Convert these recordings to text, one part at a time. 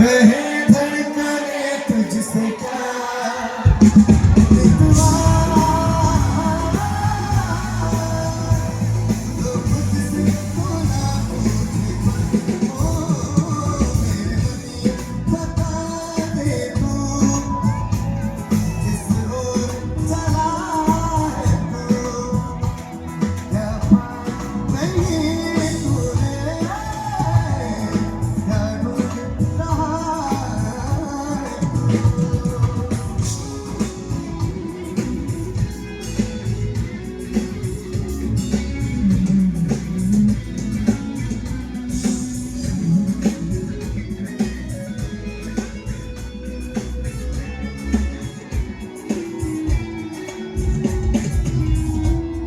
कहे धड़कने तुझसे क्या दिलवा तो मुझसे बोला मुझे ओ मेरे बता दे तू किस ओर चला है तू क्या नहीं तूने क्या ढूंढ रहा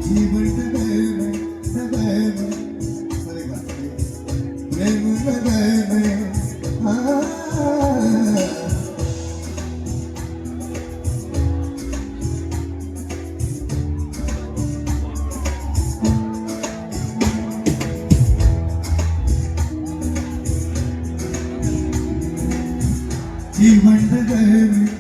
जीवन में प्रेम में जीवन में